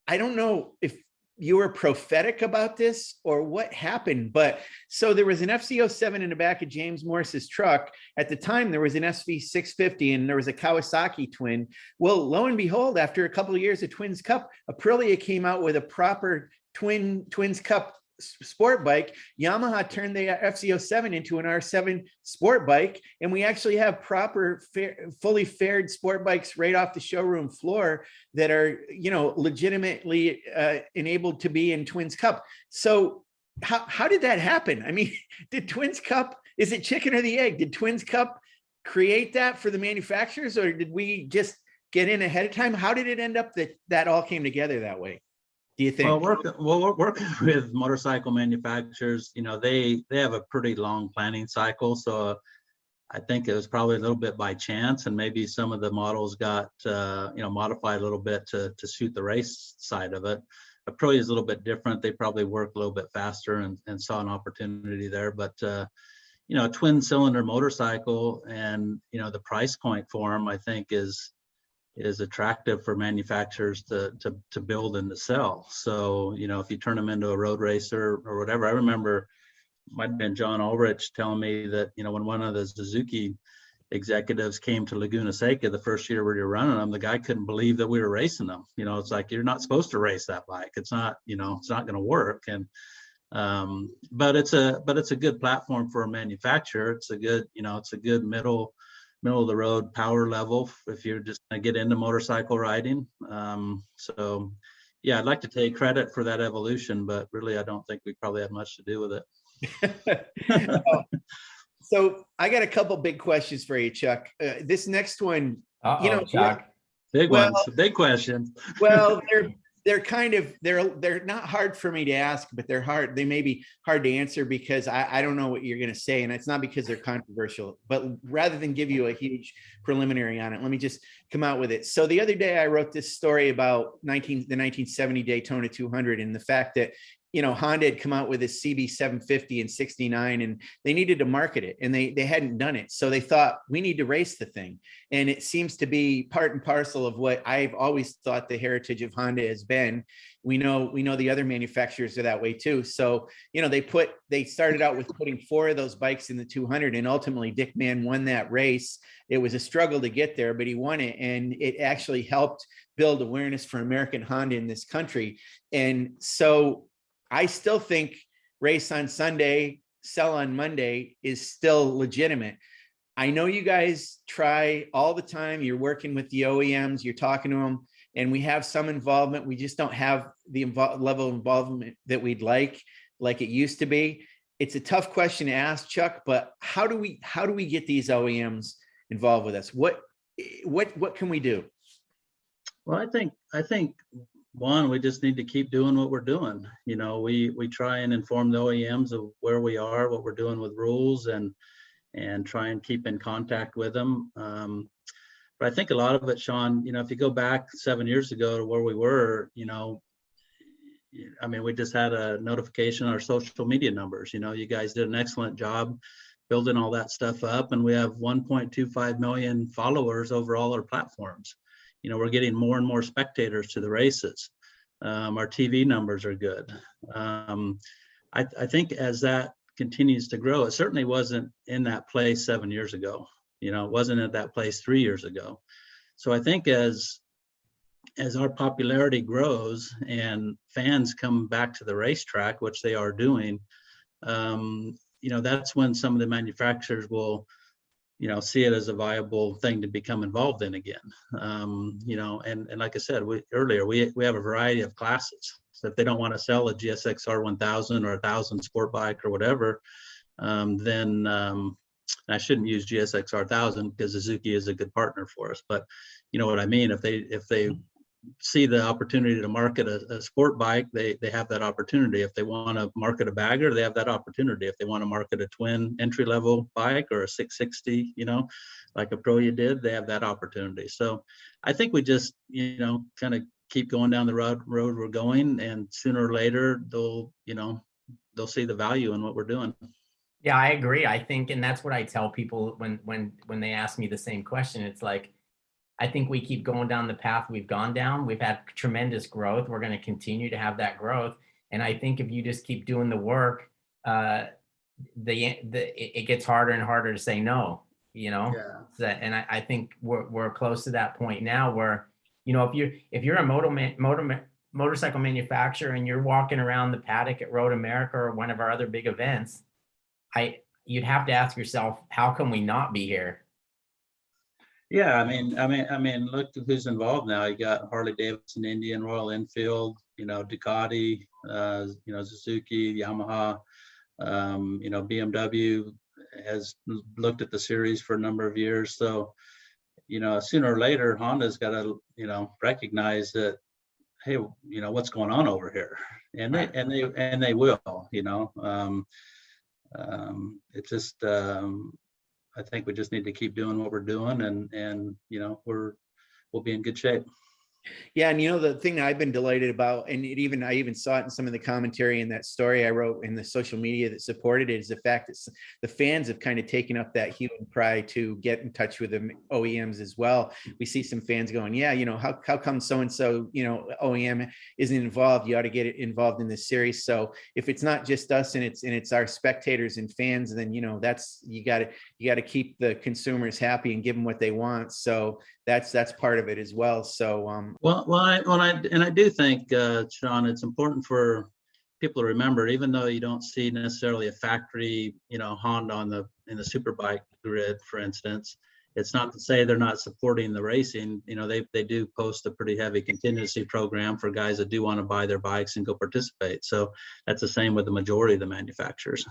I don't know if you were prophetic about this or what happened, but so there was an FZ07 in the back of James Morris's truck. At the time, there was an SV650 and there was a Kawasaki twin. Well, lo and behold, after a couple of years of Twins Cup, Aprilia came out with a proper Twins Cup sport bike. Yamaha turned the FZ07 into an R7 sport bike, and we actually have proper fully faired sport bikes right off the showroom floor that are legitimately enabled to be in Twins Cup. So how did that happen? I mean, did Twins Cup, is it chicken or the egg? Did Twins Cup create that for the manufacturers, or did we just get in ahead of time? How did it end up that all came together that way, do you think? Well, we're working with motorcycle manufacturers. They have a pretty long planning cycle. So I think it was probably a little bit by chance, and maybe some of the models got modified a little bit to suit the race side of it. Aprilia is a little bit different. They probably work a little bit faster and saw an opportunity there. But a twin cylinder motorcycle and the price point for them, I think is attractive for manufacturers to build and to sell. So, if you turn them into a road racer or whatever, I remember, might have been John Ulrich telling me that, when one of the Suzuki executives came to Laguna Seca the first year we were running them, the guy couldn't believe that we were racing them. It's like, you're not supposed to race that bike. It's not, it's not going to work. And But it's a good platform for a manufacturer. It's a good, it's a good middle of the road power level if you're just gonna get into motorcycle riding. So yeah, I'd like to take credit for that evolution, but really I don't think we probably had much to do with it. So I got a couple big questions for you, Chuck. This next one, Chuck. Big ones, big questions. Well, they're not hard for me to ask, but they're hard. They may be hard to answer because I don't know what you're going to say. And it's not because they're controversial, but rather than give you a huge preliminary on it, let me just come out with it. So the other day I wrote this story about the 1970 Daytona 200 and the fact that, Honda had come out with this CB 750 in 69 and they needed to market it and they hadn't done it. So they thought we need to race the thing. And it seems to be part and parcel of what I've always thought the heritage of Honda has been. We know the other manufacturers are that way too. So, they started out with putting 4 of those bikes in the 200 and ultimately Dick Mann won that race. It was a struggle to get there, but he won it. And it actually helped build awareness for American Honda in this country. And so I still think race on Sunday, sell on Monday is still legitimate. I know you guys try all the time. You're working with the OEMs, you're talking to them, and we have some involvement. We just don't have the level of involvement that we'd like it used to be. It's a tough question to ask, Chuck, but how do we get these OEMs involved with us? What can we do? Well, I think one, we just need to keep doing what we're doing. We try and inform the OEMs of where we are, what we're doing with rules, and try and keep in contact with them. But I think a lot of it, Sean, if you go back 7 years ago to where we were, we just had a notification on our social media numbers. You guys did an excellent job building all that stuff up, and we have 1.25 million followers over all our platforms. We're getting more and more spectators to the races. Our TV numbers are good. I think as that continues to grow, it certainly wasn't in that place 7 years ago. It wasn't at that place 3 years ago. So I think as our popularity grows and fans come back to the racetrack, which they are doing, that's when some of the manufacturers will see it as a viable thing to become involved in again. And like I said, earlier, we have a variety of classes. So if they don't want to sell a GSX-R 1000 or 1000 sport bike or whatever, then I shouldn't use GSX-R 1000 because Suzuki is a good partner for us. But you know what I mean? If they see the opportunity to market a sport bike, they have that opportunity. If they want to market a bagger, they have that opportunity. If they want to market a twin entry-level bike or a 660, like a Pro you did, they have that opportunity. So I think we just, kind of keep going down the road we're going, and sooner or later they'll see the value in what we're doing. Yeah, I agree. I think, and that's what I tell people when they ask me the same question. It's like, I think we keep going down the path we've gone down. We've had tremendous growth. We're going to continue to have that growth. And I think if you just keep doing the work, it gets harder and harder to say no, Yeah. And I think we're close to that point now where, if you're a motorcycle manufacturer and you're walking around the paddock at Road America or one of our other big events, you'd have to ask yourself, how can we not be here? Yeah, I mean, look who's involved now. You got Harley Davidson, Indian, Royal Enfield, Ducati, Suzuki, Yamaha, BMW has looked at the series for a number of years. So, sooner or later, Honda's got to, recognize that, hey, what's going on over here, and they will, it's just. I think we just need to keep doing what we're doing, and we'll be in good shape. Yeah, and the thing that I've been delighted about, and I even saw it in some of the commentary in that story I wrote in the social media that supported it, is the fact that the fans have kind of taken up that hue and cry to get in touch with the OEMs as well. We see some fans going, yeah, how come so-and-so, OEM isn't involved? You ought to get it involved in this series. So if it's not just us and it's our spectators and fans, then, that's, you got to keep the consumers happy and give them what they want. So that's part of it as well. So, I do think, Sean, it's important for people to remember, even though you don't see necessarily a factory, Honda in the Superbike grid, for instance, it's not to say they're not supporting the racing. They do post a pretty heavy contingency program for guys that do want to buy their bikes and go participate. So that's the same with the majority of the manufacturers.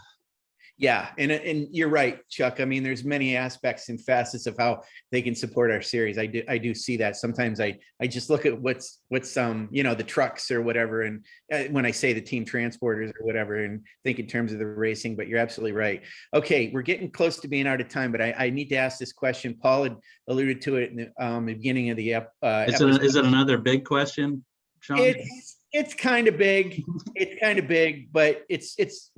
Yeah, and you're right, Chuck. I mean, there's many aspects and facets of how they can support our series. I do see that. Sometimes I just look at what's the trucks or whatever, and when I say the team transporters or whatever, and think in terms of the racing. But you're absolutely right. Okay, we're getting close to being out of time, but I need to ask this question. Paul had alluded to it in the beginning of the episode. Is it another big question, Sean? It's kind of big. It's kind of big, but it's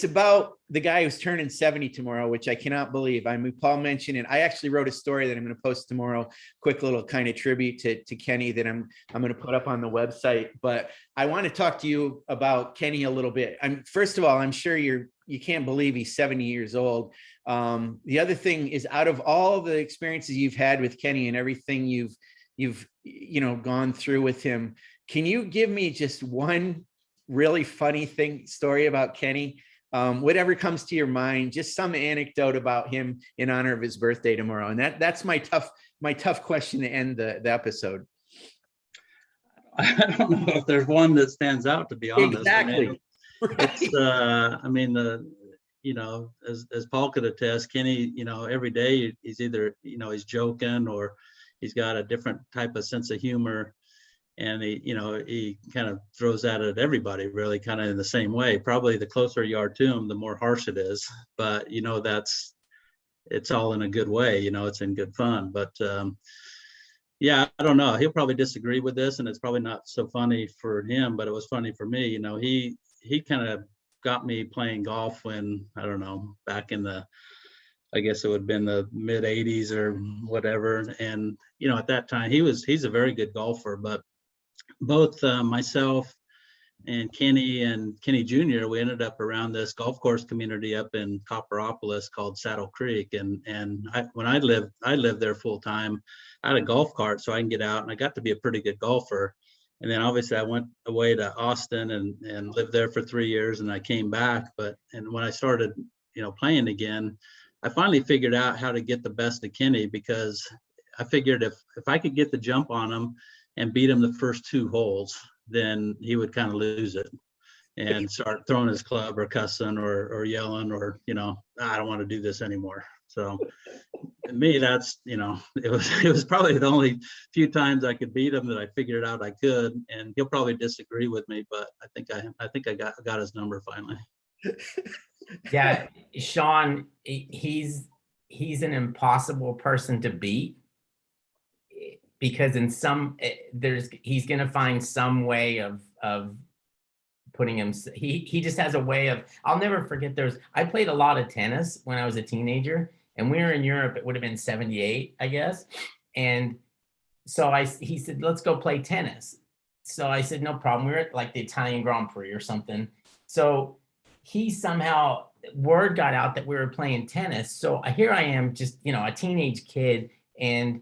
about the guy who's turning 70 tomorrow, which I cannot believe. I mean, Paul mentioned it. I actually wrote a story that I'm going to post tomorrow. Quick little kind of tribute to Kenny that I'm going to put up on the website. But I want to talk to you about Kenny a little bit. First of all, I'm sure you can't believe he's 70 years old. The other thing is, out of all the experiences you've had with Kenny and everything you've gone through with him, can you give me just one really funny story about Kenny? Whatever comes to your mind, just some anecdote about him in honor of his birthday tomorrow. And that's my tough question to end the episode. I don't know if there's one that stands out, to be honest. Exactly. As Paul could attest, Kenny, every day he's either, he's joking or he's got a different type of sense of humor. And he kind of throws that at everybody, really, kind of in the same way. Probably the closer you are to him, the more harsh it is. But it's all in a good way. It's in good fun. But I don't know. He'll probably disagree with this, and it's probably not so funny for him. But it was funny for me. He kind of got me playing golf when, I don't know, back in I guess it would have been the mid 80s or whatever. And at that time, he's a very good golfer, but both myself and Kenny Jr., we ended up around this golf course community up in Copperopolis called Saddle Creek. And when I lived there full time, I had a golf cart so I can get out, and I got to be a pretty good golfer. And then obviously I went away to Austin and lived there for 3 years, and I came back. And when I started, playing again, I finally figured out how to get the best of Kenny, because I figured if I could get the jump on him and beat him the first 2 holes, then he would kind of lose it and start throwing his club or cussing or yelling or, I don't want to do this anymore. So to me, that's, it was probably the only few times I could beat him that I figured out I could. And he'll probably disagree with me, but I think I got his number finally. Yeah, Sean, he's an impossible person to beat, because he's going to find some way of putting him. He just has a way of, I'll never forget, I played a lot of tennis when I was a teenager, and we were in Europe. It would have been 78, I guess. And so he said, let's go play tennis. So I said, no problem. We were at like the Italian Grand Prix or something. So he somehow, word got out that we were playing tennis. So here I am, just, a teenage kid, and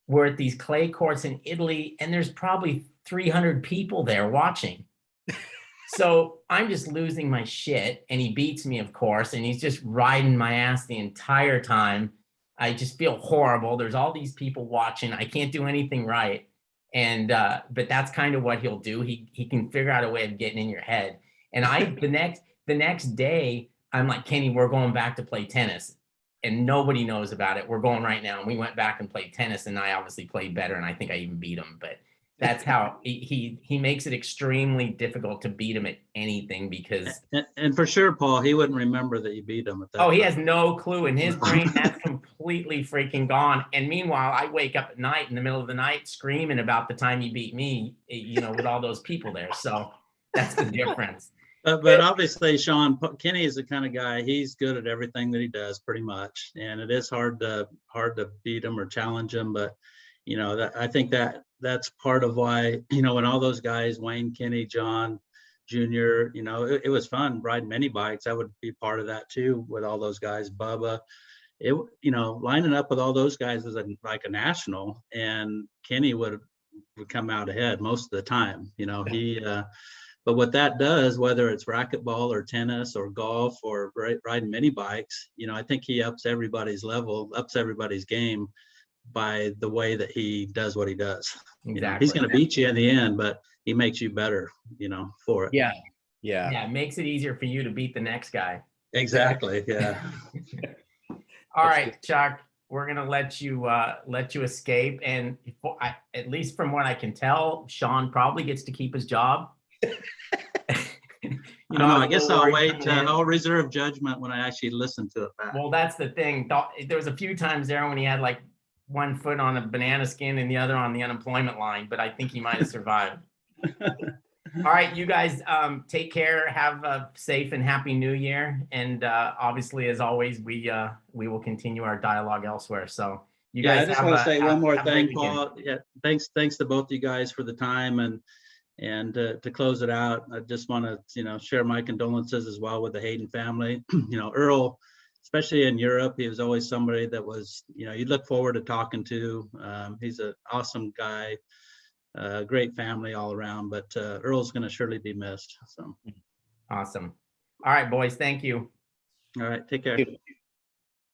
we're at these clay courts in Italy, and there's probably 300 people there watching. So I'm just losing my shit, and he beats me, of course, and he's just riding my ass the entire time. I just feel horrible. There's all these people watching. I can't do anything right. And but that's kind of what he'll do. He can figure out a way of getting in your head. And the next day, I'm like, Kenny, we're going back to play tennis. And nobody knows about it. We're going right now. And we went back and played tennis, and I obviously played better, and I think I even beat him. But that's how he makes it extremely difficult to beat him at anything, because and for sure, Paul, he wouldn't remember that you beat him at that he time. has no clue. In his brain, that's completely freaking gone. And meanwhile, I wake up at night, in the middle of the night, screaming about the time he beat me, with all those people there. So that's the difference. But obviously, Sean, Kenny is the kind of guy, he's good at everything that he does, pretty much. And it is hard to beat him or challenge him. But, I think that's part of why, when all those guys, Wayne, Kenny, John, Jr., it was fun riding mini bikes. I would be part of that too, with all those guys. Bubba, lining up with all those guys was like a national, and Kenny would come out ahead most of the time. But what that does, whether it's racquetball or tennis or golf or riding mini bikes, you know, I think he ups everybody's level, ups everybody's game by the way that he does what he does. Exactly. You know, he's going to beat you in the end, but he makes you better, you know, for it. Yeah. Yeah, it makes it easier for you to beat the next guy. Exactly. Yeah. All right, Chuck, we're gonna let you escape, and at least from what I can tell, Sean probably gets to keep his job. You know, I guess I'll wait. I'll reserve judgment when I actually listen to it back. Well, that's the thing. There was a few times there when he had like one foot on a banana skin and the other on the unemployment line, but I think he might have survived. All right, you guys, take care. Have a safe and happy New Year. And obviously, as always, we will continue our dialogue elsewhere. So you guys. I just want to say one more thing, Paul. Yeah, thanks to both you guys for the time, and to close it out, I just want to, you know, share my condolences as well with the Hayden family. You know, Earl, especially in Europe, he was always somebody that was, you know, you'd look forward to talking to. He's an awesome guy. Great family all around, but Earl's going to surely be missed. So awesome. All right, boys. Thank you. All right. Take care. Thank you.